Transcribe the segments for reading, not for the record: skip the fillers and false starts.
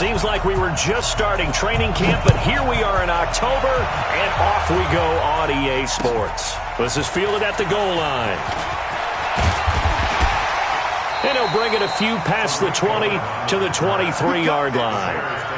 Seems like we were just starting training camp, but here we are in October, and off we go on EA Sports. This is fielded at the goal line. And he'll bring it a few past the 20 to the 23-yard line.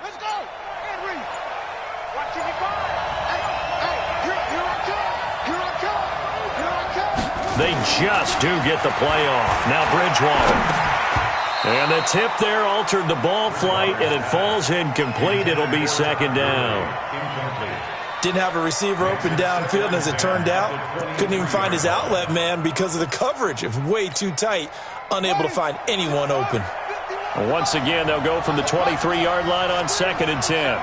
Let's go! Henry! What can you find? Hey, here I come! They just do get the play off. Now Bridgewater. And the tip there altered the ball flight, and it falls incomplete. It'll be second down. Didn't have a receiver open downfield, and as it turned out, couldn't even find his outlet man because of the coverage. It was way too tight, unable to find anyone open. Once again, they'll go from the 23-yard line on 2nd and 10.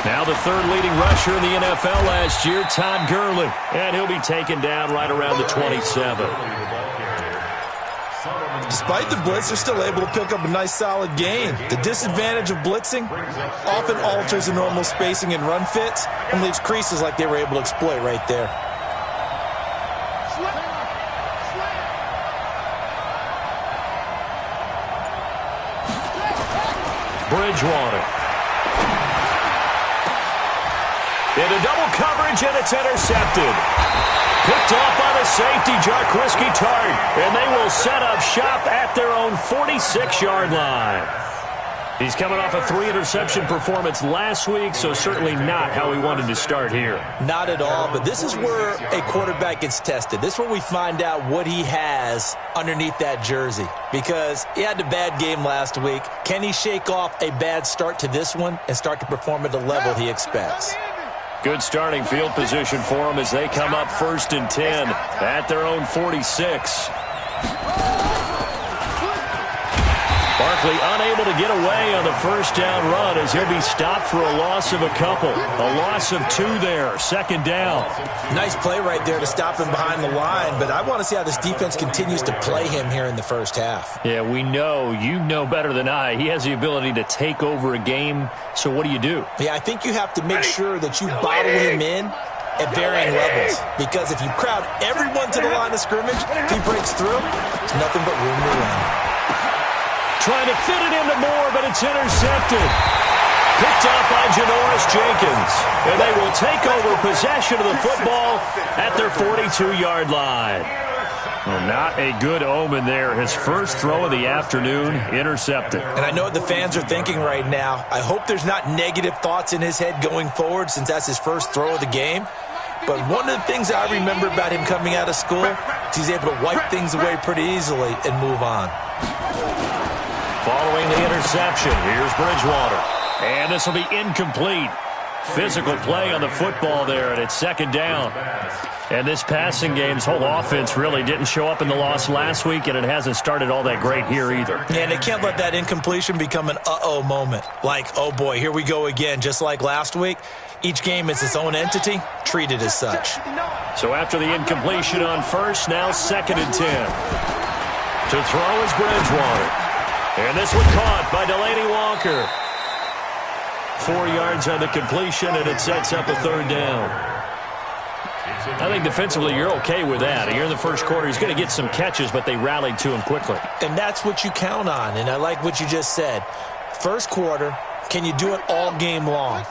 Now the third leading rusher in the NFL last year, Todd Gurley. And he'll be taken down right around the 27. Despite the blitz, they're still able to pick up a nice, solid gain. The disadvantage of blitzing often alters the normal spacing and run fits and leaves creases like they were able to exploit right there. Bridgewater. Into double coverage, and it's intercepted. Picked off by the safety, Jarquiski Tart, and they will set up shop at their own 46-yard line. He's coming off a 3-interception performance last week, so certainly not how he wanted to start here. Not at all, but this is where a quarterback gets tested. This is where we find out what he has underneath that jersey, because he had a bad game last week. Can he shake off a bad start to this one and start to perform at the level he expects? Good starting field position for them as they come up 1st and 10 at their own 46. Barkley unable to get away on the first down run as he'll be stopped for a loss of a couple. A loss of 2 there, 2nd down. Nice play right there to stop him behind the line, but I want to see how this defense continues to play him here in the first half. Yeah, we know, you know better than I, he has the ability to take over a game, so what do you do? Yeah, I think you have to make sure that you bottle him in at varying levels, because if you crowd everyone to the line of scrimmage, if he breaks through, it's nothing but room to run. Trying to fit it into Moore, but it's intercepted. Picked up by Janoris Jenkins. And they will take over possession of the football at their 42-yard line. Well, not a good omen there. His first throw of the afternoon, intercepted. And I know what the fans are thinking right now. I hope there's not negative thoughts in his head going forward since that's his first throw of the game. But one of the things I remember about him coming out of school is he's able to wipe things away pretty easily and move on. Following the interception, here's Bridgewater. And this will be incomplete. Physical play on the football there, and it's 2nd down. And this passing game's whole offense really didn't show up in the loss last week, and it hasn't started all that great here either. Yeah, and they can't let that incompletion become an uh-oh moment. Like, oh boy, here we go again, just like last week. Each game is its own entity, treated as such. So after the incompletion on first, now 2nd and 10. To throw is Bridgewater. And this one caught by Delaney Walker. 4 yards on the completion, and it sets up a 3rd down. I think defensively you're okay with that. Here in the first quarter, he's going to get some catches, but they rallied to him quickly. And that's what you count on, and I like what you just said. First quarter, can you do it all game long?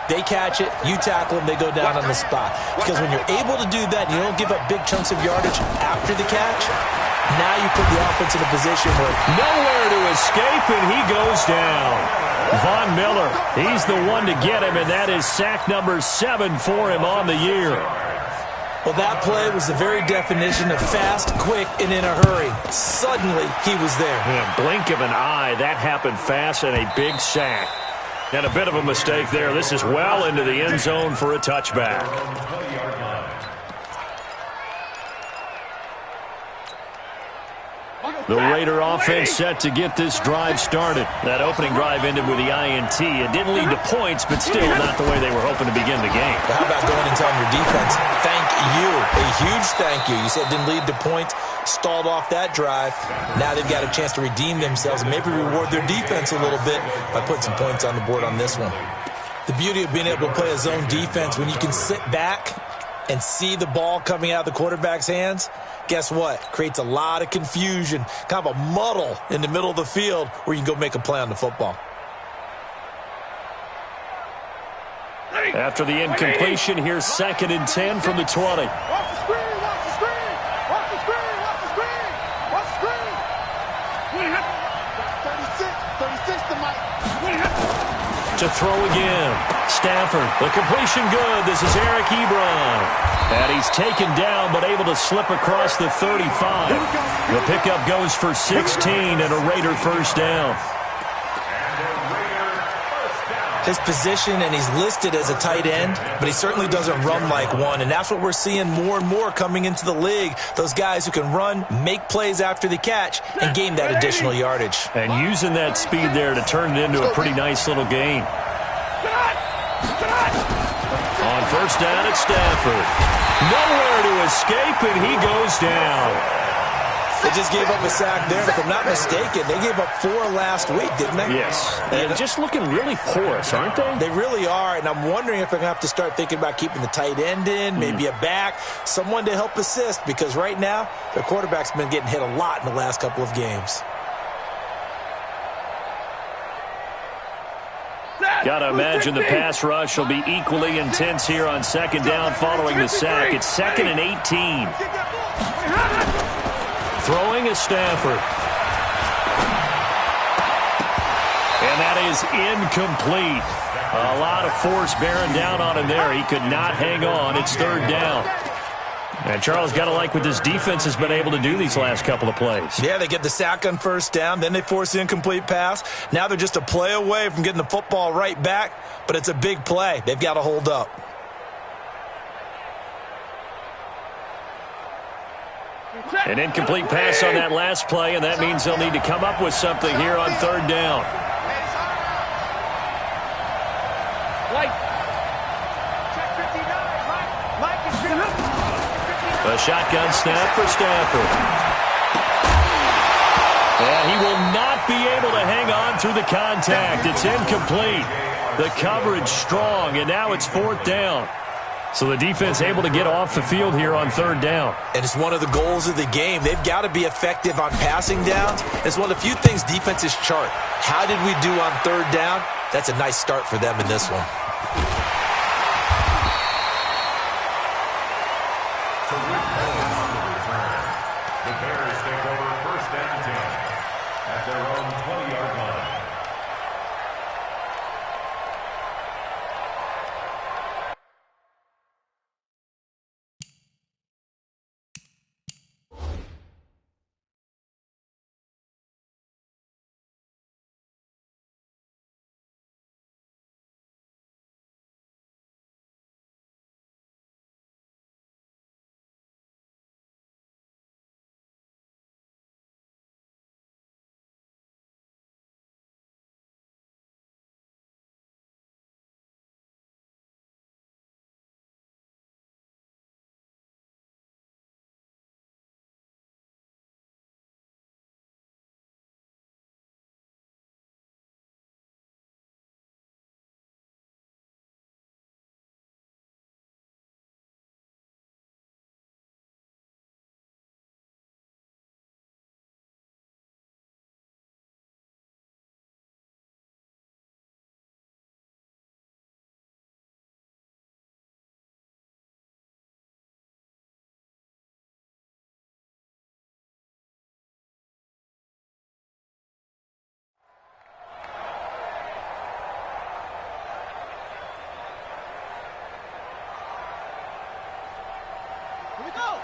They catch it, you tackle them, they go down on the spot. Because when you're able to do that and you don't give up big chunks of yardage after the catch, now you put the offense in a position where nowhere to escape, and he goes down. Von Miller, he's the one to get him, and that is sack number 7 for him on the year. Well, that play was the very definition of fast, quick, and in a hurry. Suddenly, he was there. In a blink of an eye, that happened fast, and a big sack. And a bit of a mistake there. This is well into the end zone for a touchback. The Raider offense set to get this drive started. That opening drive ended with the INT. It didn't lead to points, but still not the way they were hoping to begin the game. How about going and telling your defense, thank you, a huge thank you. You said it didn't lead to points, stalled off that drive. Now they've got a chance to redeem themselves and maybe reward their defense a little bit by putting some points on the board on this one. The beauty of being able to play a zone defense, when you can sit back and see the ball coming out of the quarterback's hands, guess what? Creates a lot of confusion, kind of a muddle in the middle of the field where you can go make a play on the football. After the incompletion, here's 2nd and 10 from the 20. Watch the screen, watch the screen, watch the screen, watch the screen, watch the screen. 36 to Mike. To throw again. Stafford, the completion good. This is Eric Ebron. And he's taken down but able to slip across the 35. The pickup goes for 16 and a Raider first down. His position, and he's listed as a tight end, but he certainly doesn't run like one, and that's what we're seeing more and more coming into the league. Those guys who can run, make plays after the catch, and gain that additional yardage. And using that speed there to turn it into a pretty nice little gain. On first down, it's Stafford. Nowhere to escape, and he goes down. They just gave up a sack there, and if I'm not mistaken, they gave up 4 last week, didn't they? Yes. And just looking really porous, aren't they? They really are, and I'm wondering if they're going to have to start thinking about keeping the tight end in, maybe a back, someone to help assist, because right now, their quarterback's been getting hit a lot in the last couple of games. Got to imagine the pass rush will be equally intense here on 2nd down following the sack. It's 2nd and 18. Throwing is Stafford. And that is incomplete. A lot of force bearing down on him there. He could not hang on. It's 3rd down. And Charles, got to like what this defense has been able to do these last couple of plays. Yeah, they get the sack on first down, then they force the incomplete pass. Now they're just a play away from getting the football right back, but it's a big play. They've got to hold up. An incomplete pass on that last play, and that means they'll need to come up with something here on 3rd down. A shotgun snap for Stafford. And he will not be able to hang on through the contact. It's incomplete. The coverage strong, and now it's 4th down. So the defense able to get off the field here on 3rd down. And it's one of the goals of the game. They've got to be effective on passing downs. It's one of the few things defenses chart. How did we do on 3rd down? That's a nice start for them in this one.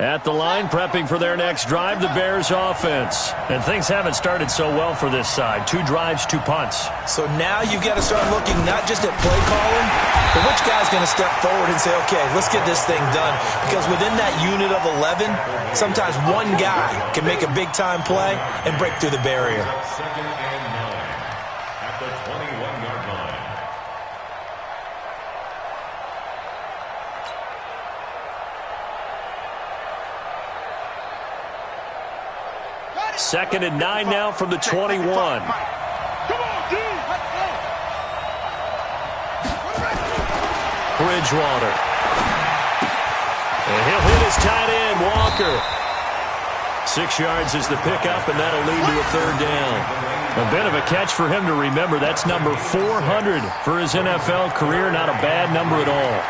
At the line, prepping for their next drive, the Bears offense. And things haven't started so well for this side. 2 drives, 2 punts. So now you've got to start looking not just at play calling, but which guy's going to step forward and say, okay, let's get this thing done. Because within that unit of 11, sometimes one guy can make a big-time play and break through the barrier. Second and 9 at the 21-yard line. Second and 9 now from the 21. Come on, D. Let's go. Bridgewater. And he'll hit his tight end, Walker. 6 yards is the pickup, and that'll lead to a 3rd down. A bit of a catch for him to remember. That's number 400 for his NFL career. Not a bad number at all.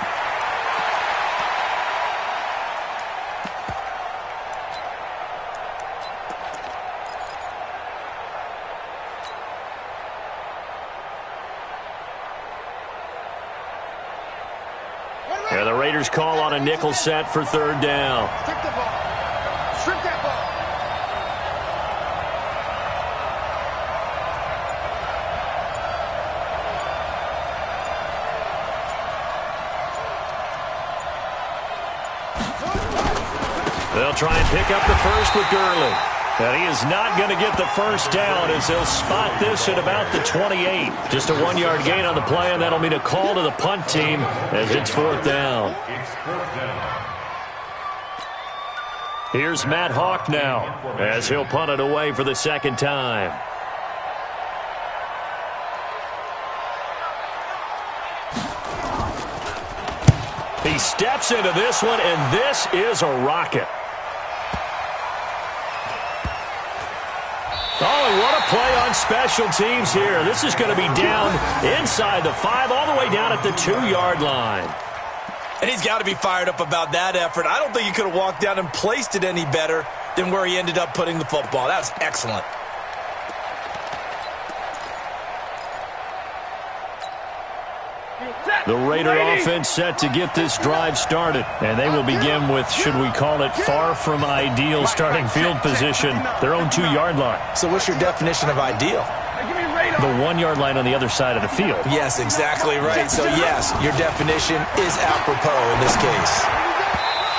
And the Raiders call on a nickel set for 3rd down. Strip the ball. Strip that ball. They'll try and pick up the first with Gurley. And he is not going to get the first down as they'll spot this at about the 28. Just a 1-yard gain on the play, and that'll mean a call to the punt team as it's 4th down. It's 4th down. Here's Matt Hawk now as he'll punt it away for the 2nd time. He steps into this one, and this is a rocket. Oh, and what a play on special teams here. This is going to be down inside the 5, all the way down at the 2-yard line. And he's got to be fired up about that effort. I don't think he could have walked down and placed it any better than where he ended up putting the football. That was excellent. The Raider offense set to get this drive started. And they will begin with, should we call it, far from ideal starting field position, their own 2-yard line. So what's your definition of ideal? The 1-yard line on the other side of the field. Yes, exactly right. So, yes, your definition is apropos in this case.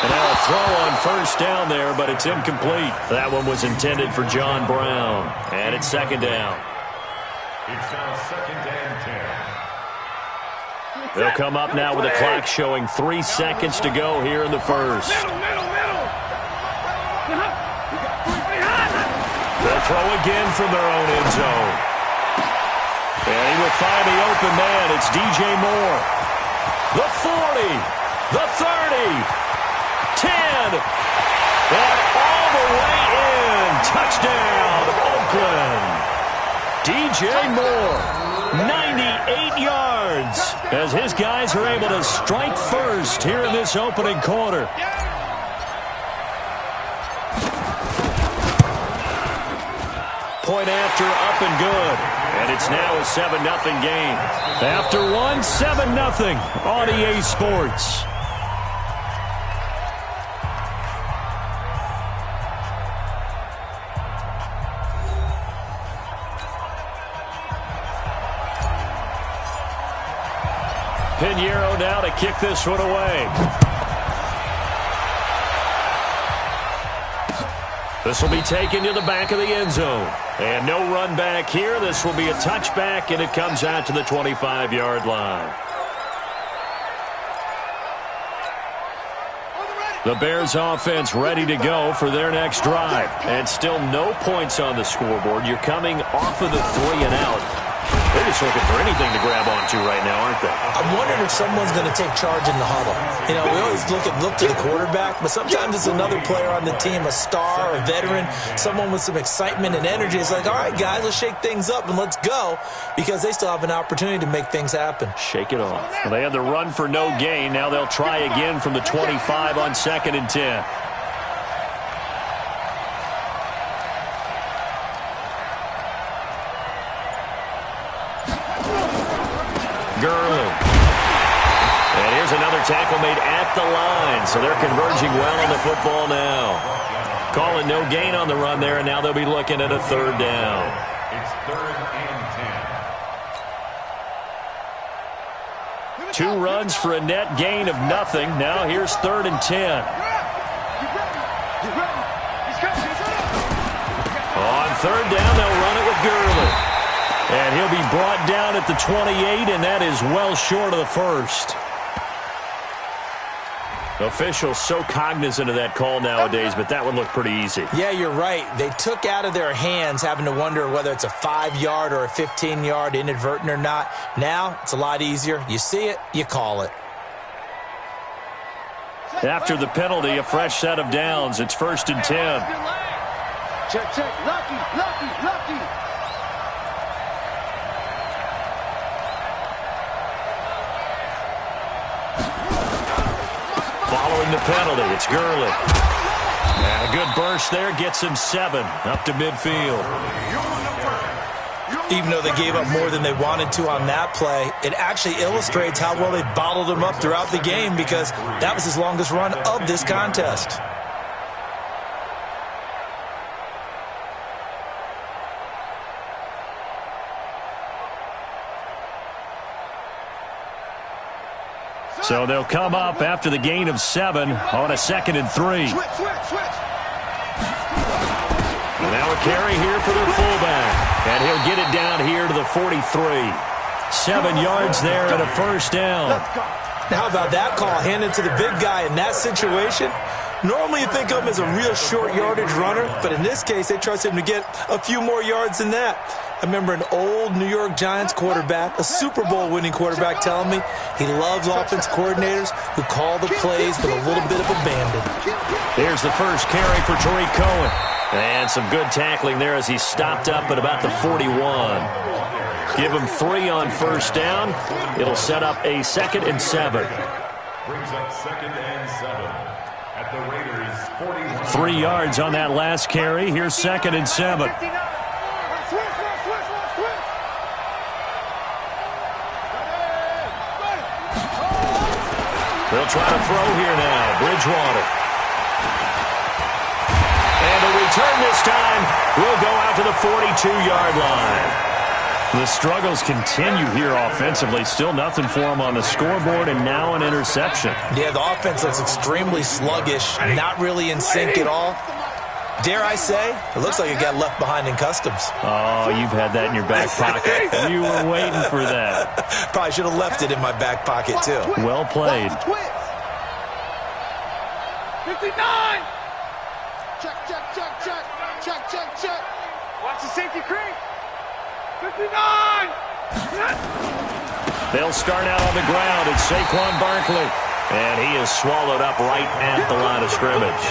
And now a throw on 1st down there, but it's incomplete. That one was intended for John Brown. And it's 2nd down. It's now 2nd and 10. They'll come up now with a clock showing 3 seconds to go here in the first. They'll throw again from their own end zone. And he will find the open man. It's DJ Moore. The 40, the 30, 10, and all the way in. Touchdown, Oakland. DJ Moore, 98 yards, as his guys are able to strike first here in this opening quarter. Point after, up and good. And it's now a 7-0 game. After one, 7-0 on EA Sports. Pinheiro now to kick this one away. This will be taken to the back of the end zone. And no run back here. This will be a touchback, and it comes out to the 25-yard line. The Bears offense ready to go for their next drive. And still no points on the scoreboard. You're coming off of the 3 and out. They're just looking for anything to grab onto right now, aren't they? I'm wondering if someone's going to take charge in the huddle. You know, we always look to the quarterback, but sometimes it's another player on the team, a star, a veteran, someone with some excitement and energy. It's like, all right, guys, let's shake things up and let's go, because they still have an opportunity to make things happen. Shake it off. Well, they had the run for no gain. Now they'll try again from the 25 on 2nd and 10. Gurley. And here's another tackle made at the line, so they're converging well on the football now. Call it no gain on the run there, and now they'll be looking at a third down. It's 3rd and 10. 2 runs for a net gain of nothing. Now here's 3rd and 10. On 3rd down, they'll run it with Gurley. And he'll be brought down at the 28, and that is well short of the first. Officials so cognizant of that call nowadays, but that would look pretty easy. Yeah, you're right. They took out of their hands having to wonder whether it's a 5-yard or a 15-yard inadvertent or not. Now, it's a lot easier. You see it, you call it. After the penalty, a fresh set of downs. It's 1st and 10. Check, check. Lucky. Following the penalty, it's Gurley. And a good burst there gets him 7 up to midfield. Even though they gave up more than they wanted to on that play, it actually illustrates how well they bottled them up throughout the game, because that was his longest run of this contest. So they'll come up after the gain of 7 on a 2nd and 3. Switch. And now a carry here for their fullback. And he'll get it down here to the 43. 7 yards there and a first down. Now, how about that call? Handed to the big guy in that situation. Normally you think of him as a real short yardage runner, but in this case they trust him to get a few more yards than that. I remember an old New York Giants quarterback, a Super Bowl winning quarterback, telling me he loves offense coordinators who call the plays with a little bit of abandon. Here's the first carry for Tariq Cohen. And some good tackling there as he stopped up at about the 41. Give him 3 on first down. It'll set up a 2nd and 7. Brings up 2nd and 7 at the Raiders' 41. 3 yards on that last carry. Here's 2nd and 7. They'll try to throw here now. Bridgewater. And a return this time will go out to the 42-yard line. The struggles continue here offensively. Still nothing for them on the scoreboard, and now an interception. Yeah, the offense looks extremely sluggish, not really in sync at all. Dare I say, it looks like it got left behind in customs. Oh, you've had that in your back pocket. You were waiting for that. Probably should have left it in my back pocket, too. Well played. 59! Check. Watch the safety creep. 59! They'll start out on the ground. It's Saquon Barkley. And he is swallowed up right at the line of scrimmage.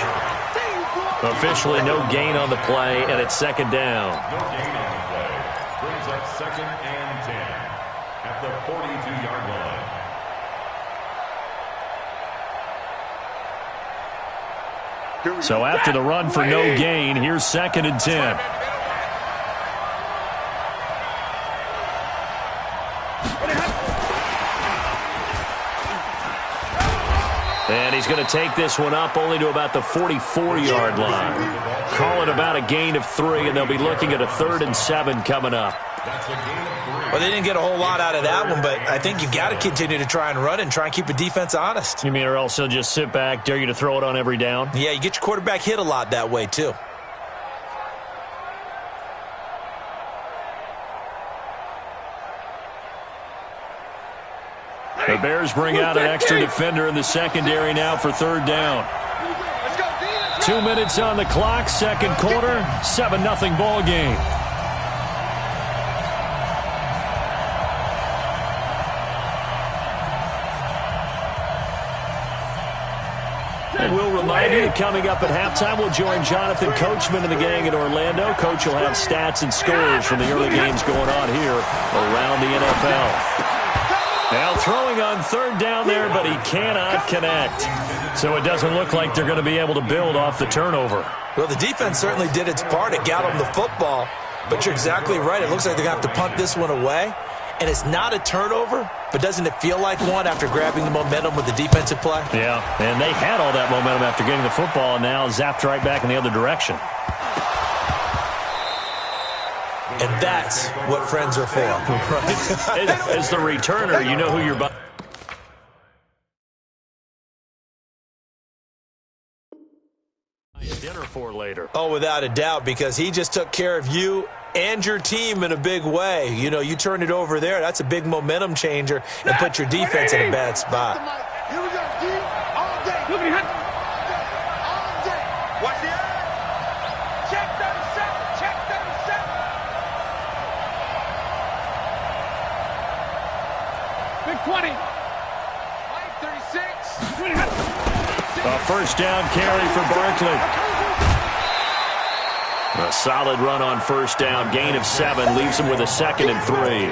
Officially no gain on the play, and it's 2nd down. No gain on the play. Brings up 2nd and 10 at the 42-yard line. So after the run for no gain, here's 2nd and 10. And he's going to take this one up only to about the 44-yard line. Call it about a gain of 3, and they'll be looking at a 3rd and 7 coming up. That's a gain of 3. Well, they didn't get a whole lot out of that one, but I think you got to continue to try and run and try and keep the defense honest. You mean or else he'll just sit back, dare you to throw it on every down? Yeah, you get your quarterback hit a lot that way, too. The Bears bring out an extra defender in the secondary now for 3rd down. 2 minutes on the clock, 2nd quarter, 7-0 ball game. And we'll remind you, coming up at halftime, we'll join Jonathan Coachman and the gang in Orlando. Coach will have stats and scores from the early games going on here around the NFL. Now throwing on 3rd down there, but he cannot connect. So it doesn't look like they're going to be able to build off the turnover. Well, the defense certainly did its part. It got them the football. But you're exactly right. It looks like they're going to have to punt this one away. and it's not a turnover, but doesn't it feel like one after grabbing the momentum with the defensive play? Yeah, and they had all that momentum after getting the football and now zapped right back in the other direction. And that's what friends are for. Right. As the returner, you know who you're buying dinner for later. Oh, without a doubt, because he just took care of you and your team in a big way. You know, you turn it over there, that's a big momentum changer and put your defense in a bad spot. Here we go, D, all day. All day. Watch the eye. Check 37, check 37. Big 20. White 36. A first down carry for Barkley. A solid run on first down. Gain of 7 leaves him with a 2nd and 3.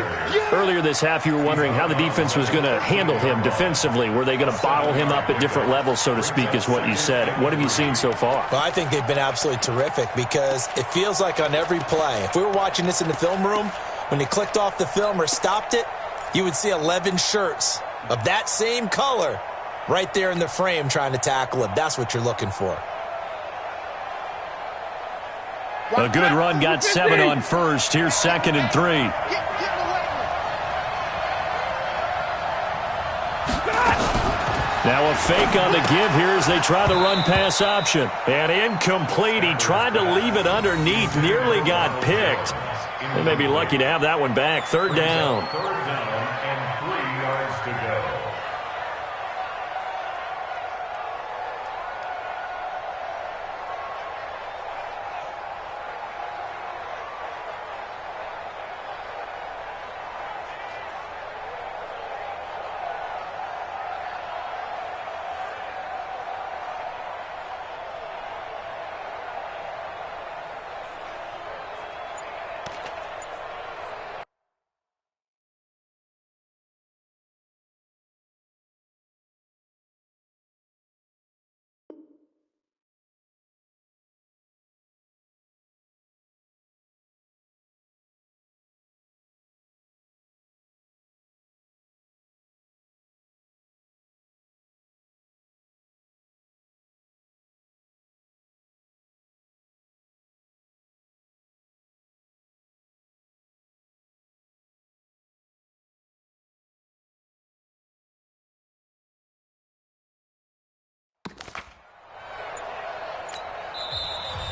Earlier this half, you were wondering how the defense was going to handle him defensively. Were they going to bottle him up at different levels, so to speak, is what you said. What have you seen so far? Well, I think they've been absolutely terrific because it feels like on every play, if we were watching this in the film room, when you clicked off the film or stopped it, you would see 11 shirts of that same color right there in the frame trying to tackle him. That's what you're looking for. A good run, got 7 on first. Here's 2nd and 3. Now a fake on the give here as they try the run-pass option. And incomplete. He tried to leave it underneath, nearly got picked. They may be lucky to have that one back. 3rd down. 3rd down and 3 yards to go.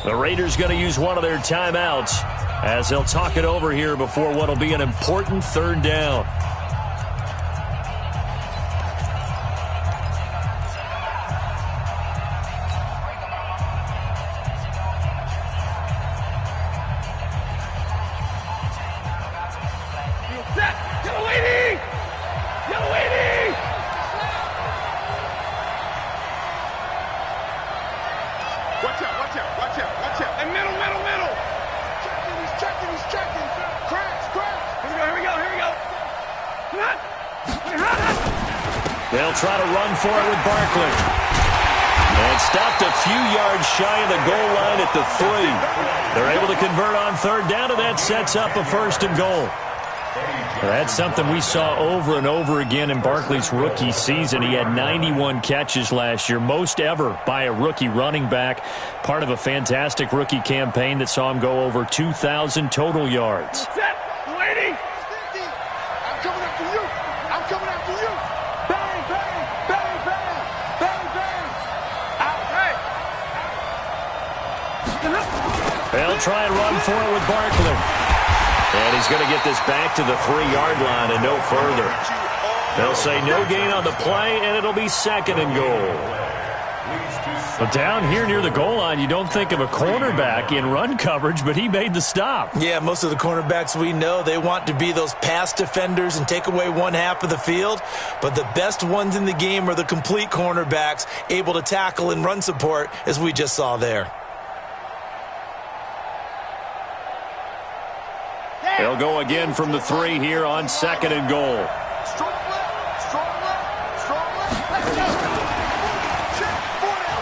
The Raiders going to use one of their timeouts as they'll talk it over here before what will be an important 3rd down. They'll try to run for it with Barkley. And stopped a few yards shy of the goal line at the 3. They're able to convert on 3rd down, and that sets up a 1st and goal. That's something we saw over and over again in Barkley's rookie season. He had 91 catches last year, most ever by a rookie running back. Part of a fantastic rookie campaign that saw him go over 2,000 total yards. Lady! I'm coming after you! I'm coming after you! Bang, bang, bang, bang, bang, bang! Out, hey! They'll try and run for it with Barkley. And he's going to get this back to the 3-yard line and no further. They'll say no gain on the play, and it'll be 2nd and goal. But down here near the goal line, you don't think of a cornerback in run coverage, but he made the stop. Yeah, most of the cornerbacks we know, they want to be those pass defenders and take away one half of the field. But the best ones in the game are the complete cornerbacks, able to tackle and run support, as we just saw there. They'll go again from the 3 here on 2nd and goal. Strong left, strong left, strong left. Let's go. Check, 4 down.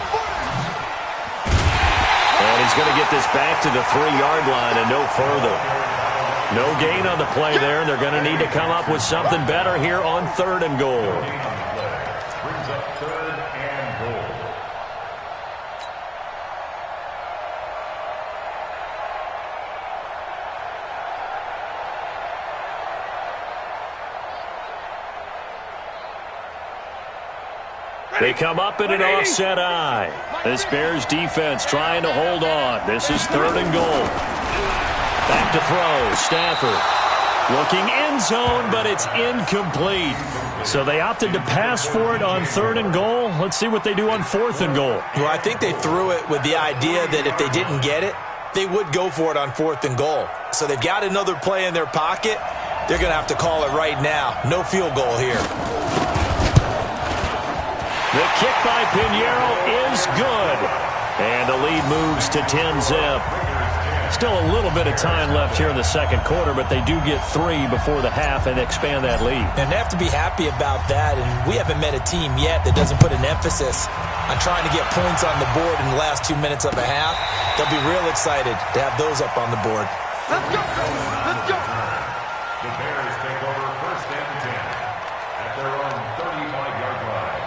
And he's going to get this back to the 3-yard line and no further. No gain on the play there. They're going to need to come up with something better here on 3rd and goal. Brings up 3rd and goal. They come up in an offset eye. This Bears defense trying to hold on. This is 3rd and goal. Back to throw. Stafford looking end zone, but it's incomplete. So they opted to pass for it on 3rd and goal. Let's see what they do on 4th and goal. Well, I think they threw it with the idea that if they didn't get it, they would go for it on 4th and goal. So they've got another play in their pocket. They're going to have to call it right now. No field goal here. The kick by Pinheiro is good. And the lead moves to 10-zip. Still a little bit of time left here in the 2nd quarter, but they do get 3 before the half and expand that lead. And they have to be happy about that. And we haven't met a team yet that doesn't put an emphasis on trying to get points on the board in the last 2 minutes of a half. They'll be real excited to have those up on the board. Let's go. Let's go. The Bears take over 1st and 10 at their own 35-yard line.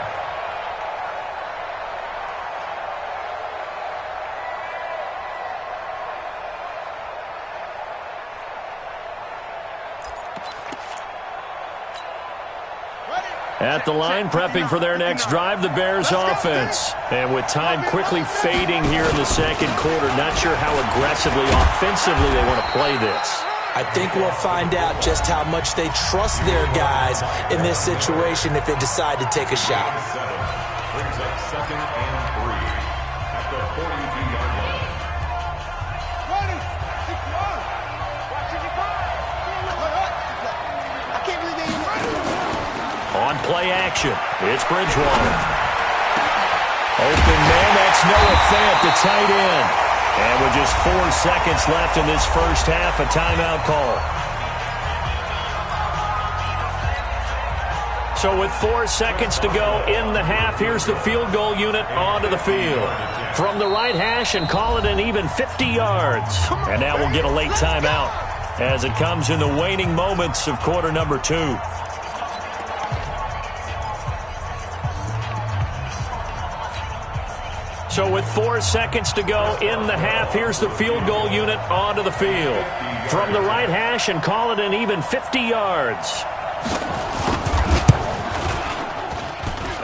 At the line, prepping for their next drive, the Bears offense. And with time quickly fading here in the 2nd quarter, not sure how aggressively, offensively they want to play this. I think we'll find out just how much they trust their guys in this situation if they decide to take a shot. Brings up 2nd and 3 at the 42-yard line. I can't believe they ain't running. On play action, it's Bridgewater. Open man, that's Noah Fant, the tight end. And with just 4 seconds left in this first half, a timeout call. So with 4 seconds to go in the half, here's the field goal unit onto the field. From the right hash and call it an even 50 yards. And now we'll get a late timeout as it comes in the waning moments of quarter number 2. So with 4 seconds to go in the half, here's the field goal unit onto the field. From the right hash and call it an even 50 yards.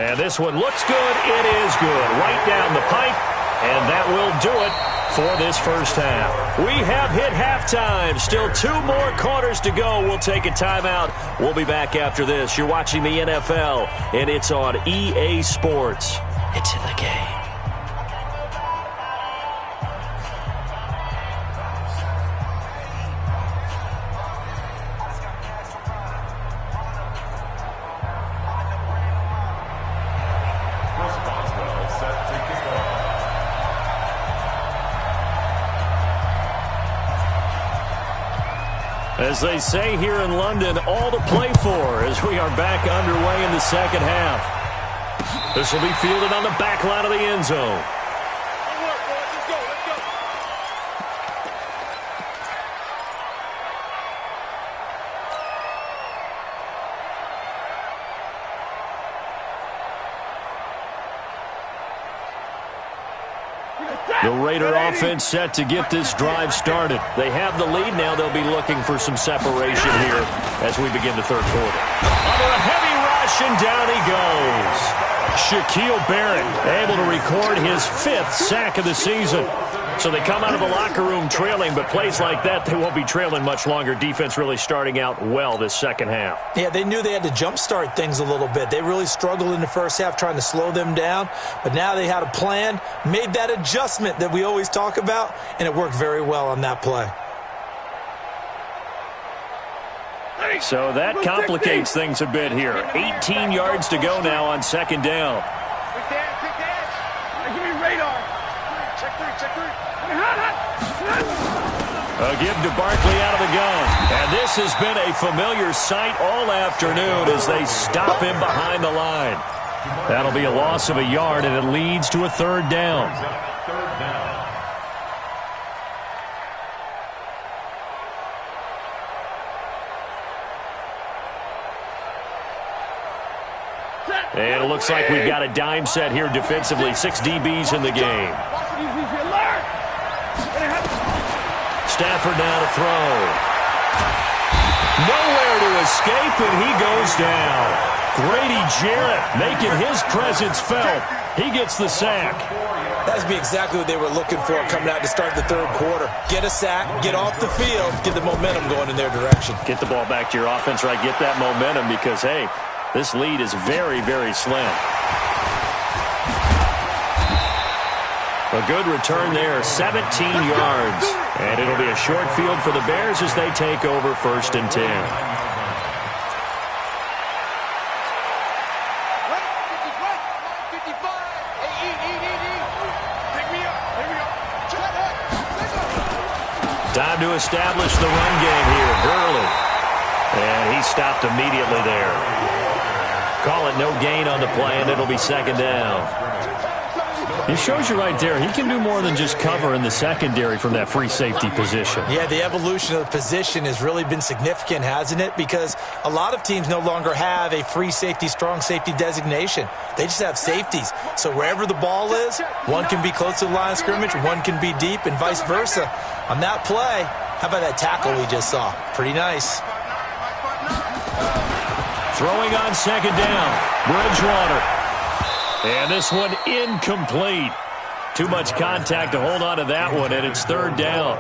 And this one looks good. It is good. Right down the pipe. And that will do it for this first half. We have hit halftime. Still 2 more quarters to go. We'll take a timeout. We'll be back after this. You're watching the NFL, and it's on EA Sports. It's in the game. As they say here in London, all to play for as we are back underway in the 2nd half. This will be fielded on the back line of the end zone. The Raider offense set to get this drive started. They have the lead now. They'll be looking for some separation here as we begin the 3rd quarter. Under a heavy rush, and down he goes. Shaquille Barrett able to record his 5th sack of the season. So they come out of the locker room trailing, but plays like that, they won't be trailing much longer. Defense really starting out well this 2nd half. Yeah, they knew they had to jumpstart things a little bit. They really struggled in the first half trying to slow them down, but now they had a plan, made that adjustment that we always talk about, and it worked very well on that play. So that complicates things a bit here. 18 yards to go now on 2nd down. Quick dance. Give me radar. Check 3. A give to Barkley out of the gun. And this has been a familiar sight all afternoon as they stop him behind the line. That'll be a loss of a yard, and it leads to a 3rd down. And it looks like we've got a dime set here defensively. 6 DBs in the game. Stafford now to throw. Nowhere to escape, and he goes down. Grady Jarrett making his presence felt. He gets the sack. That's be exactly what they were looking for coming out to start the third quarter. Get a sack, get off the field, get the momentum going in their direction. Get the ball back to your offense, right? Get that momentum because, hey, this lead is very, very slim. A good return there, 17 yards. And it'll be a short field for the Bears as they take over 1st and 10. Time to establish the run game here. Gurley. And he stopped immediately there. Call it no gain on the play, and it'll be 2nd down. It shows you right there, he can do more than just cover in the secondary from that free safety position. Yeah, the evolution of the position has really been significant, hasn't it? Because a lot of teams no longer have a free safety, strong safety designation. They just have safeties. So wherever the ball is, one can be close to the line of scrimmage, one can be deep, and vice versa. On that play, how about that tackle we just saw? Pretty nice. Throwing on 2nd down, Bridgewater. And this one incomplete. Too much contact to hold on to that one, and it's 3rd down.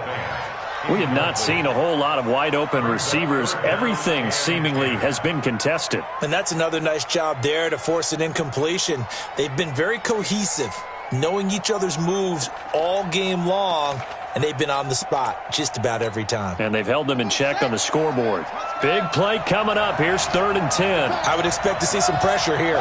We have not seen a whole lot of wide-open receivers. Everything seemingly has been contested. And that's another nice job there to force an incompletion. They've been very cohesive, knowing each other's moves all game long, and they've been on the spot just about every time. And they've held them in check on the scoreboard. Big play coming up. Here's 3rd and 10. I would expect to see some pressure here.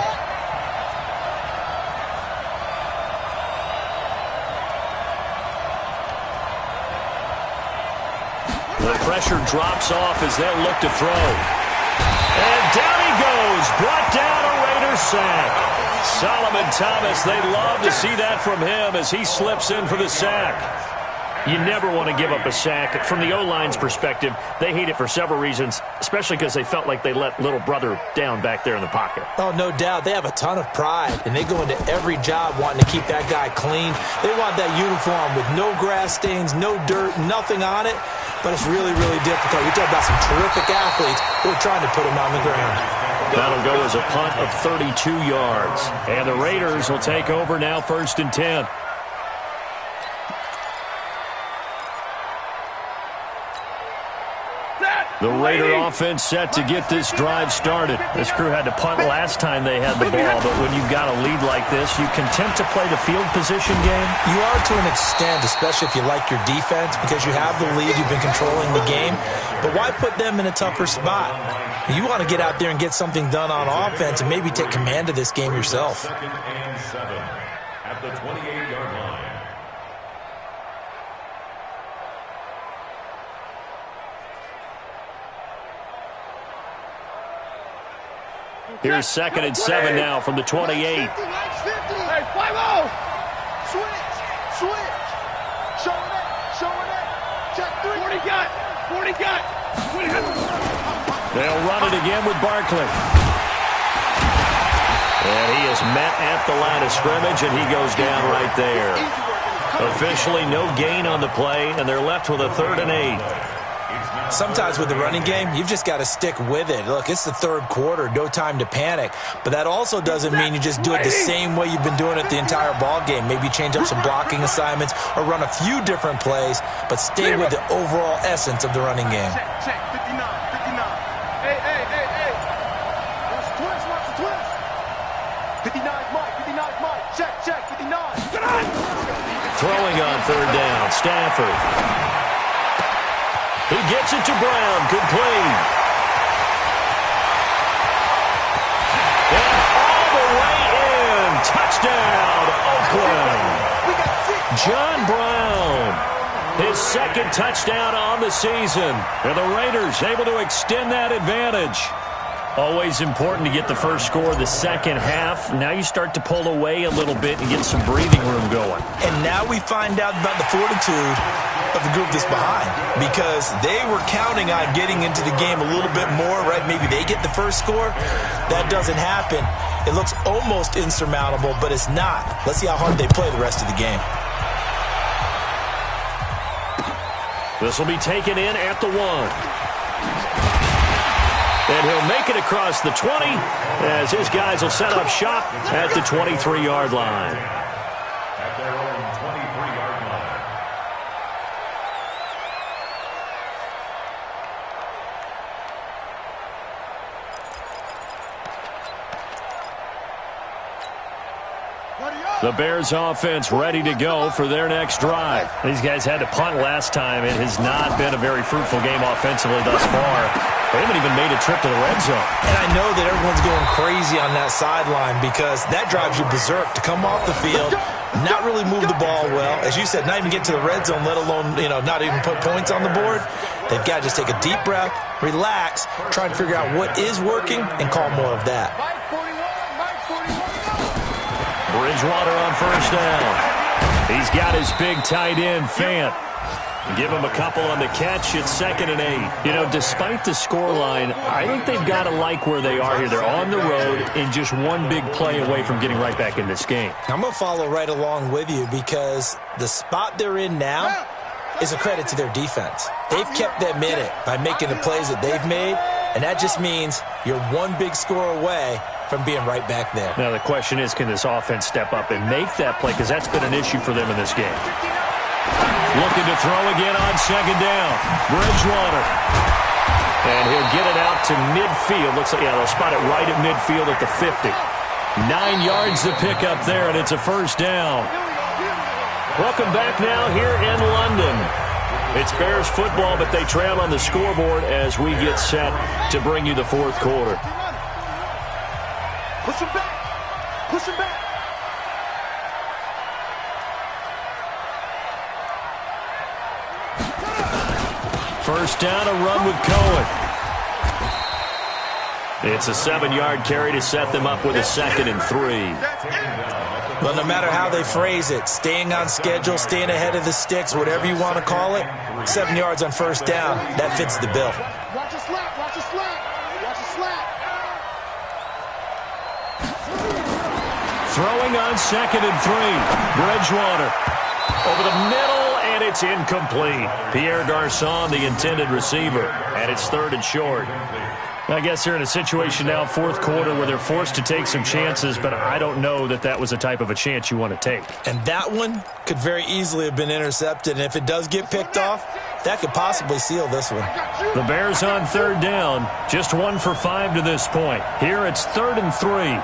The pressure drops off as they'll look to throw. And down he goes. Brought down a Raiders sack. Solomon Thomas, they'd love to see that from him as he slips in for the sack. You never want to give up a sack. From the O-line's perspective, they hate it for several reasons, especially because they felt like they let little brother down back there in the pocket. Oh, no doubt. They have a ton of pride, and they go into every job wanting to keep that guy clean. They want that uniform with no grass stains, no dirt, nothing on it, but it's really, really difficult. We talk about some terrific athletes who are trying to put him on the ground. That'll go as a punt of 32 yards, and the Raiders will take over now 1st and 10. The Raider offense set to get this drive started. This crew had to punt last time they had the ball, but when you've got a lead like this, you can tempt to play the field position game. You are to an extent, especially if you like your defense, because you have the lead, you've been controlling the game. But why put them in a tougher spot? You want to get out there and get something done on offense and maybe take command of this game yourself. 2nd and 7 at the 28-yard line. Here's 2nd and 7 now from the 28. Hey, 5-0. Switch. Showing it. Check 3. 40 got. They'll run it again with Barkley. And he is met at the line of scrimmage, and he goes down right there. Officially no gain on the play, and they're left with a 3rd and 8. Sometimes with the running game, you've just got to stick with it. Look, it's the 3rd quarter, no time to panic. But that also doesn't mean you just do it the same way you've been doing it the entire ball game. Maybe change up some blocking assignments or run a few different plays, but stay with the overall essence of the running game. Check. 59. Hey. Watch the twist. 59's Mike. Check. 59. Throwing on 3rd down, Stafford. He gets it to Brown, complete. And all the way in, touchdown, Oakland. John Brown, his 2nd touchdown on the season. And the Raiders able to extend that advantage. Always important to get the first score of the second half. Now you start to pull away a little bit and get some breathing room going. And now we find out about the fortitude of the group that's behind because they were counting on getting into the game a little bit more, right? Maybe they get the first score. That doesn't happen. It looks almost insurmountable, but it's not. Let's see how hard they play the rest of the game. This will be taken in at the 1. And he'll make it across the 20 as his guys will set up shop at the 23-yard line. At their own 23-yard line. The Bears offense ready to go for their next drive. These guys had to punt last time. It has not been a very fruitful game offensively thus far. They haven't even made a trip to the red zone. And I know that everyone's going crazy on that sideline because that drives you berserk to come off the field, not really move the ball well. As you said, not even get to the red zone, let alone, not even put points on the board. They've got to just take a deep breath, relax, try and figure out what is working, and call more of that. Bridgewater on first down. He's got his big tight end, Fant. Give him a couple on the catch. It's 2nd and 8. Despite the scoreline, I think they've got to like where they are here. They're on the road and just one big play away from getting right back in this game. I'm going to follow right along with you because the spot they're in now is a credit to their defense. They've kept them in it by making the plays that they've made, and that just means you're one big score away from being right back there. Now the question is, can this offense step up and make that play? Because that's been an issue for them in this game. Looking to throw again on 2nd down. Bridgewater. And he'll get it out to midfield. Looks like, they'll spot it right at midfield at the 50. 9 yards to pick up there, and it's a first down. Welcome back now here in London. It's Bears football, but they trail on the scoreboard as we get set to bring you the 4th quarter. Push him back. Push him back. First down, a run with Cohen. It's a 7-yard carry to set them up with a 2nd and 3. Well, no matter how they phrase it, staying on schedule, staying ahead of the sticks, whatever you want to call it, 7 yards on first down, that fits the bill. Watch a slap. Watch a slap. Watch a slap. Throwing on 2nd and 3. Bridgewater over the middle, and it's incomplete. Pierre Garçon, the intended receiver, and it's 3rd and short. I guess they're in a situation now, 4th quarter, where they're forced to take some chances, but I don't know that that was the type of a chance you want to take. And that one could very easily have been intercepted, and if it does get picked off, that could possibly seal this one. The Bears on 3rd down, just 1 for 5 to this point. Here it's 3rd and 3.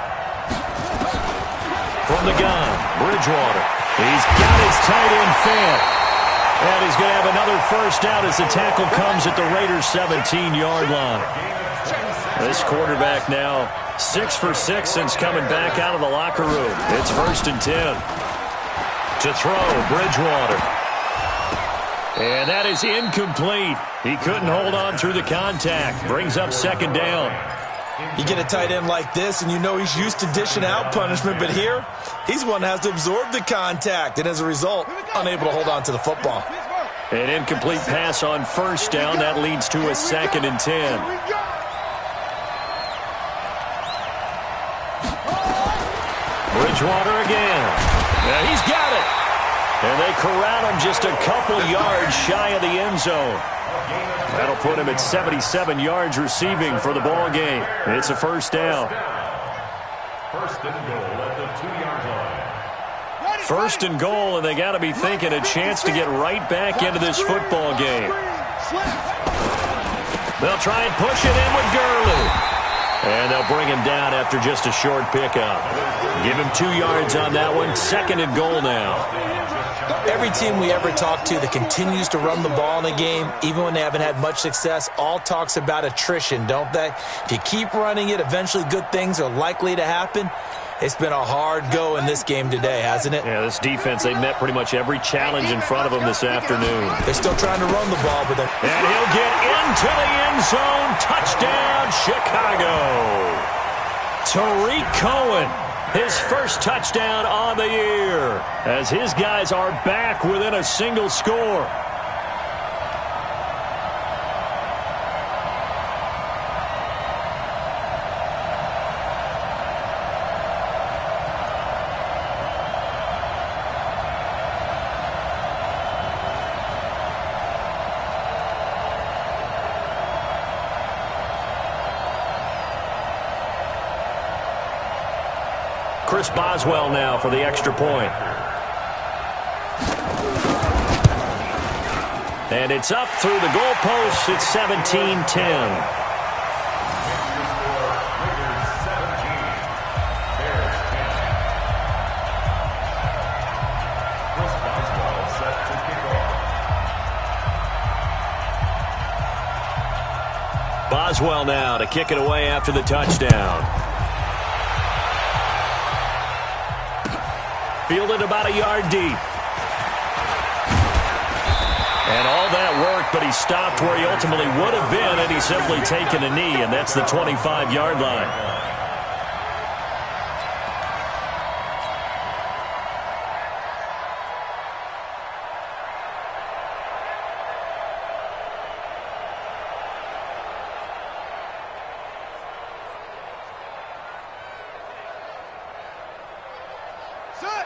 From the gun, Bridgewater. He's got his tight end, Fant. And he's going to have another first down as the tackle comes at the Raiders' 17-yard line. This quarterback now 6 for 6 since coming back out of the locker room. It's 1st and 10. To throw, Bridgewater. And that is incomplete. He couldn't hold on through the contact. Brings up 2nd down. You get a tight end like this, and you know he's used to dishing out punishment, but here, he's the one that has to absorb the contact, and as a result, unable to hold on to the football. An incomplete pass on first down. That leads to a 2nd and 10. Bridgewater again. And he's got it. And they corral him just a couple yards shy of the end zone. That'll put him at 77 yards receiving for the ball game. It's a first down. 1st and goal at the 2-yard line. 1st and goal, and they got to be thinking a chance to get right back into this football game. They'll try and push it in with Gurley. And they'll bring him down after just a short pickup. Give him 2 yards on that one. 2nd and goal now. Every team we ever talk to that continues to run the ball in a game, even when they haven't had much success, all talks about attrition, don't they? If you keep running it, eventually good things are likely to happen. It's been a hard go in this game today, hasn't it? Yeah, this defense, they met pretty much every challenge in front of them this afternoon. They're still trying to run the ball, but and he'll get into the end zone. Touchdown, Chicago. Tariq Cohen, his first touchdown on the year, as his guys are back within a single score. Chris Boswell now for the extra point. And it's up through the goalposts. It's 17-10. Boswell now to kick it away after the touchdown. Fielded about a yard deep. And all that work, but he stopped where he ultimately would have been had he simply taken a knee, and that's the 25-yard line.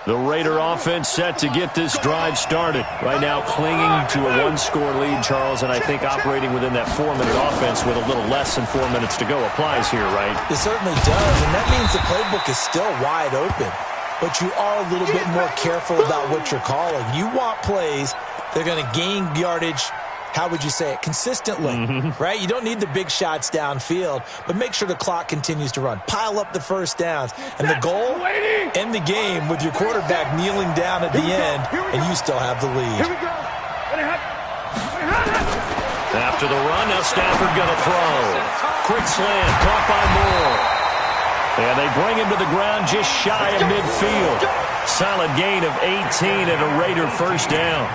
The Raider offense set to get this drive started. Right now clinging to a one-score lead, Charles, and I think operating within that 4-minute offense with a little less than 4 minutes to go applies here, right? It certainly does, and that means the playbook is still wide open. But you are a little bit more careful about what you're calling. You want plays that are going to gain yardage, how would you say it, consistently, right? You don't need the big shots downfield, but make sure the clock continues to run. Pile up the first downs. And the goal, end the game with your quarterback kneeling down at the end, and you still have the lead. After the run, now Stafford going to throw. Quick slant, caught by Moore. And they bring him to the ground just shy of midfield. Solid gain of 18 and a Raider first down.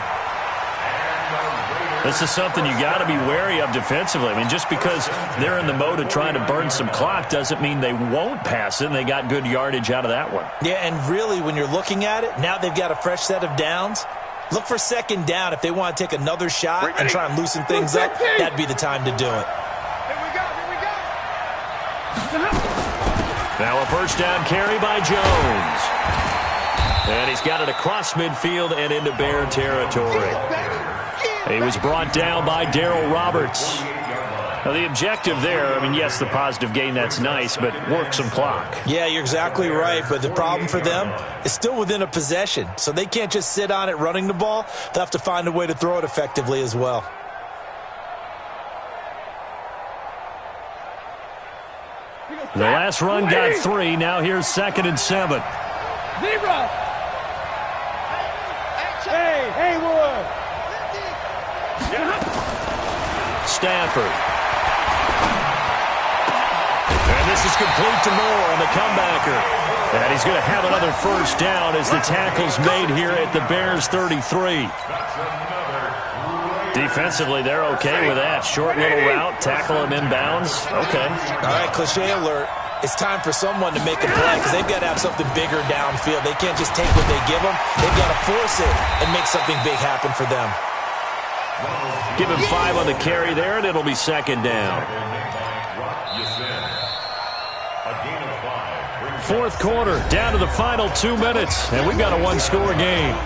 This is something you got to be wary of defensively. I mean, just because they're in the mode of trying to burn some clock doesn't mean they won't pass it, and they got good yardage out of that one. Yeah, and really, when you're looking at it, now they've got a fresh set of downs. Look for second down. If they want to take another shot and try and loosen things up, that'd be the time to do it. Now a first down carry by Jones. And he's got it across midfield and into Bear territory. He was brought down by Darryl Roberts. Now, the objective there, I mean, yes, the positive gain, that's nice, but work some clock. Yeah, you're exactly right, but the problem for them is still within a possession, so they can't just sit on it running the ball. They'll have to find a way to throw it effectively as well. The last run got 3. Now here's 2nd and 7. Zebra! Hey, Wood! Stafford. And this is complete to Moore on the comebacker. And he's going to have another first down as the tackle's made here at the Bears 33. Defensively, they're okay with that. Short little route, tackle him inbounds. Okay. All right, cliche alert. It's time for someone to make a play because they've got to have something bigger downfield. They can't just take what they give them. They've got to force it and make something big happen for them. Give him 5 on the carry there, and it'll be 2nd down. 4th quarter, down to the final 2 minutes, and we've got a one-score game.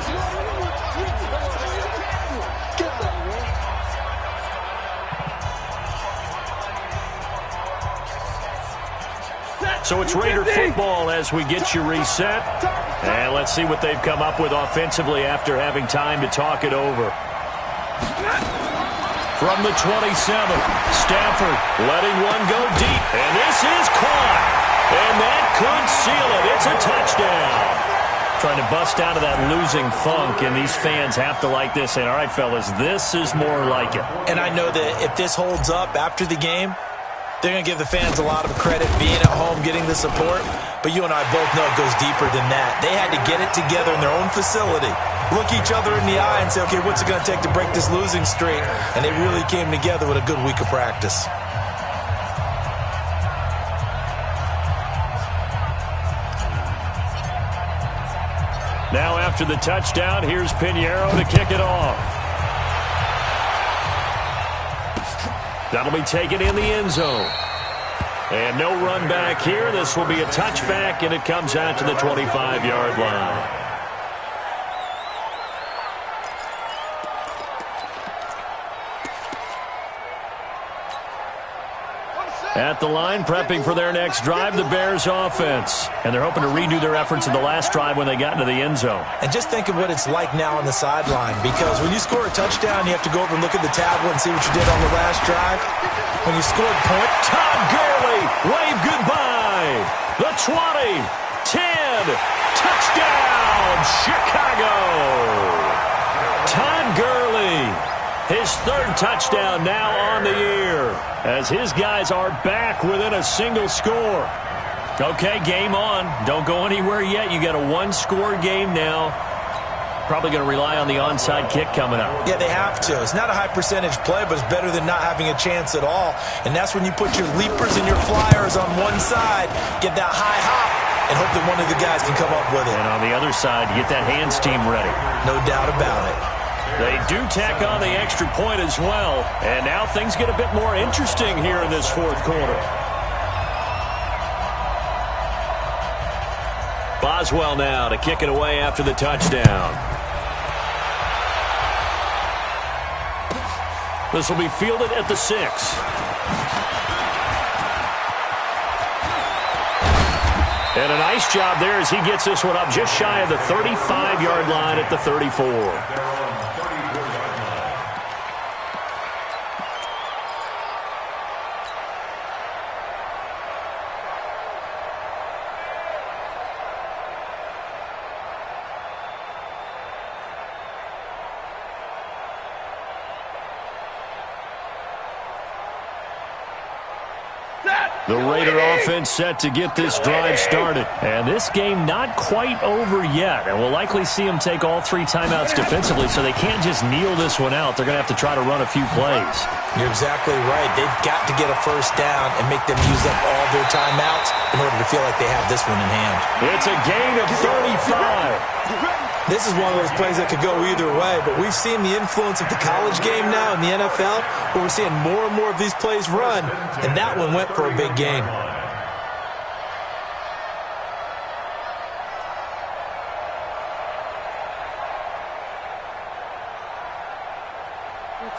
So it's Raider football as we get you reset. And let's see what they've come up with offensively after having time to talk it over. From the 27, Stafford letting one go deep. And this is caught. And that could seal it. It's a touchdown. Trying to bust out of that losing funk, and these fans have to like this. And all right, fellas, this is more like it. And I know that if this holds up after the game, they're going to give the fans a lot of credit being at home, getting the support. But you and I both know it goes deeper than that. They had to get it together in their own facility, look each other in the eye and say, okay, what's it going to take to break this losing streak? And they really came together with a good week of practice. Now after the touchdown, here's Pinheiro to kick it off. That'll be taken in the end zone. And no run back here. This will be a touchback, and it comes out to the 25-yard line. At the line, prepping for their next drive, the Bears offense. And they're hoping to redo their efforts in the last drive when they got into the end zone. And just think of what it's like now on the sideline, because when you score a touchdown, you have to go over and look at the tablet and see what you did on the last drive. When you scored point, Todd Gurley, wave goodbye. The 20, 10, touchdown, Chicago. Todd Gurley, his third touchdown now on the year, as his guys are back within a single score. Okay, game on. Don't go anywhere yet. You got a one-score game now. Probably going to rely on the onside kick coming up. Yeah, they have to. It's not a high-percentage play, but it's better than not having a chance at all. And that's when you put your leapers and your flyers on one side, get that high hop, and hope that one of the guys can come up with it. And on the other side, get that hands team ready. No doubt about it. They do tack on the extra point as well. And now things get a bit more interesting here in this fourth quarter. Boswell now to kick it away after the touchdown. This will be fielded at the 6. And a nice job there as he gets this one up just shy of the 35-yard line at the 34. The Raider offense set to get this drive started. And this game not quite over yet. And we'll likely see them take all 3 timeouts defensively, so they can't just kneel this one out. They're going to have to try to run a few plays. You're exactly right. They've got to get a first down and make them use up all their timeouts in order to feel like they have this one in hand. It's a gain of 35. This is one of those plays that could go either way, but we've seen the influence of the college game now in the NFL, where we're seeing more and more of these plays run, and that one went for a big gain.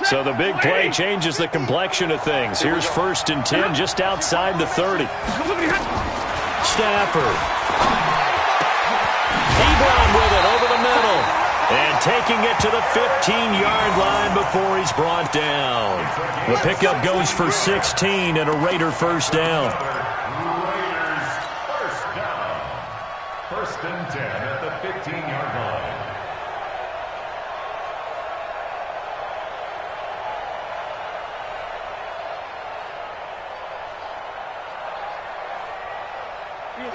So the big play changes the complexion of things. Here's 1st and 10 just outside the 30. Stafford. Ebron with it over the middle. And taking it to the 15-yard line before he's brought down. The pickup goes for 16 and a Raider first down. Raiders first down. 1st and 10 at the 15-yard line.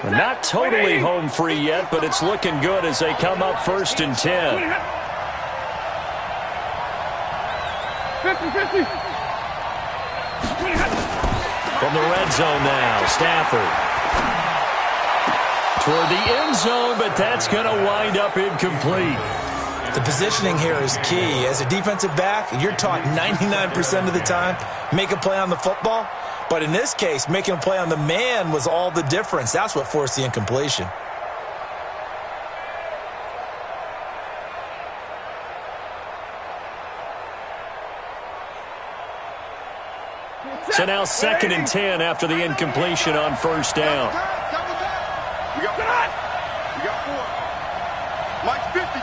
Not totally home free yet, but it's looking good as they come up 1st and 10. 50-50. From the red zone now, Stafford. Toward the end zone, but that's going to wind up incomplete. The positioning here is key. As a defensive back, you're taught 99% of the time, make a play on the football. But in this case, making a play on the man was all the difference. That's what forced the incompletion. So now 2nd and 10 after the incompletion on 1st down. We got 4. Mike 50.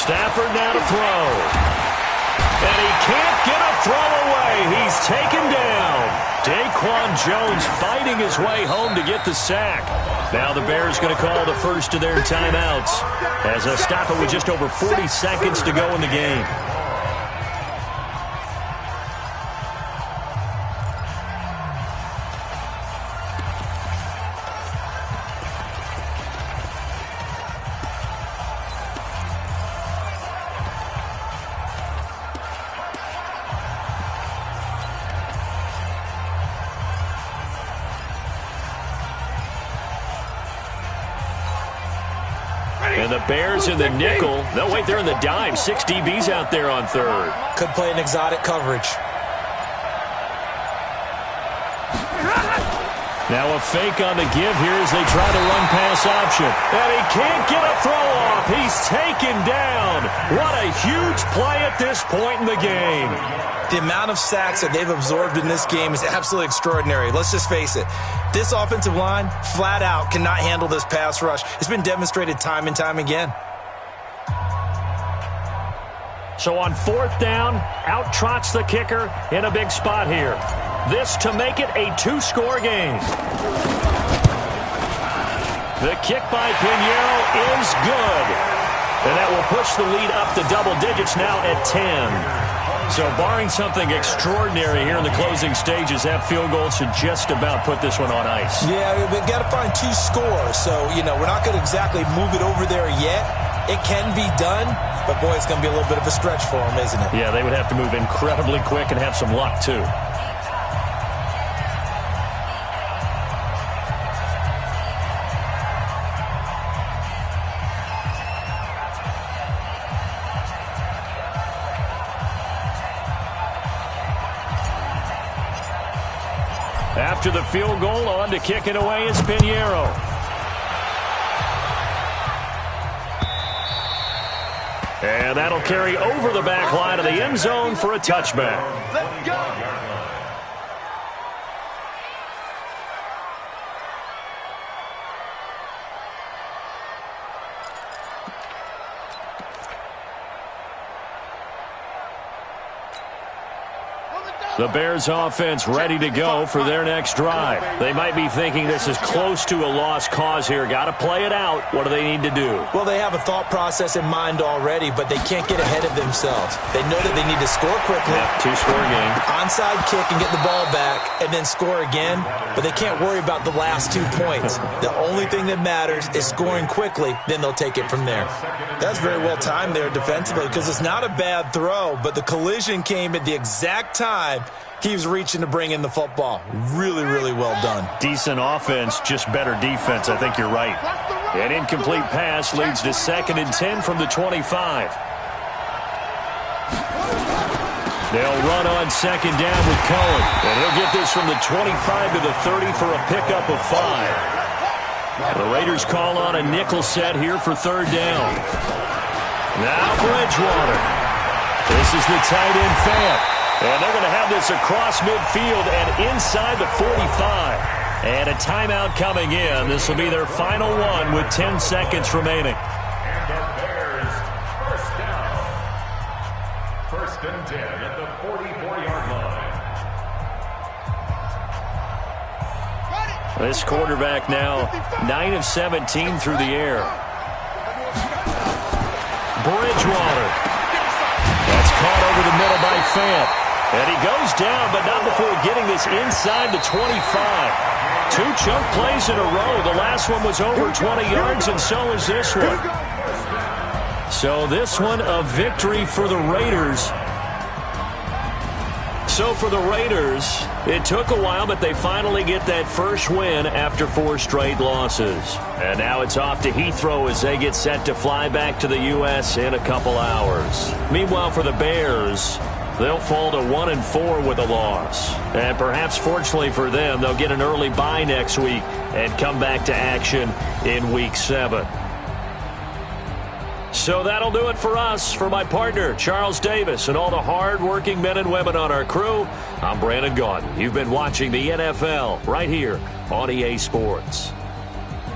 Stafford now to throw. And he can't get a throw away. He's taken down. Daquan Jones fighting his way home to get the sack. Now the Bears going to call the first of their timeouts as a stop it with just over 40 seconds to go in the game. And the Bears in the nickel. No, wait, they're in the dime. 6 DBs out there on 3rd. Could play an exotic coverage. Now a fake on the give here as they try to run pass option. And he can't get a throw off. He's taken down. What a huge play at this point in the game. The amount of sacks that they've absorbed in this game is absolutely extraordinary. Let's just face it. This offensive line, flat out, cannot handle this pass rush. It's been demonstrated time and time again. So on 4th down, out trots the kicker in a big spot here. This to make it a 2-score game. The kick by Pinheiro is good. And that will push the lead up to double digits now at 10. So barring something extraordinary here in the closing stages, that field goal should just about put this one on ice. Yeah, we've got to find 2 scores. So, we're not going to exactly move it over there yet. It can be done, but boy, it's going to be a little bit of a stretch for them, isn't it? Yeah, they would have to move incredibly quick and have some luck, too. After the field goal, on to kick it away is Pinheiro. And that'll carry over the back line of the end zone for a touchback. Let's go. The Bears offense ready to go for their next drive. They might be thinking this is close to a lost cause here. Got to play it out. What do they need to do? Well, they have a thought process in mind already, but they can't get ahead of themselves. They know that they need to score quickly. Yep, 2-score game. Onside kick and get the ball back and then score again, but they can't worry about the last 2 points. The only thing that matters is scoring quickly, then they'll take it from there. That's very well timed there defensively because it's not a bad throw, but the collision came at the exact time he was reaching to bring in the football. Really, really well done. Decent offense, just better defense. I think you're right. An incomplete pass leads to 2nd and 10 from the 25. They'll run on 2nd down with Cohen. And he'll get this from the 25 to the 30 for a pickup of 5. The Raiders call on a nickel set here for 3rd down. Now Bridgewater. This is the tight end Fant. And they're going to have this across midfield and inside the 45. And a timeout coming in. This will be their final one with 10 seconds remaining. And the Bears, 1st down. 1st and 10 at the 44-yard line. This quarterback now 9 of 17 through the air. Bridgewater. That's caught over the middle by Fant. And he goes down, but not before getting this inside the 25. 2 chunk plays in a row. The last one was over 20 yards, and so is this one. So this one a victory for the Raiders. So for the Raiders, it took a while, but they finally get that first win after 4 straight losses. And now it's off to Heathrow as they get set to fly back to the U.S. in a couple hours. Meanwhile, for the Bears, they'll fall to 1-4 with a loss. And perhaps fortunately for them, they'll get an early bye next week and come back to action in Week 7. So that'll do it for us. For my partner, Charles Davis, and all the hard-working men and women on our crew, I'm Brandon Gaudin. You've been watching the NFL right here on EA Sports.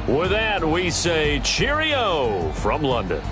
With that, we say cheerio from London.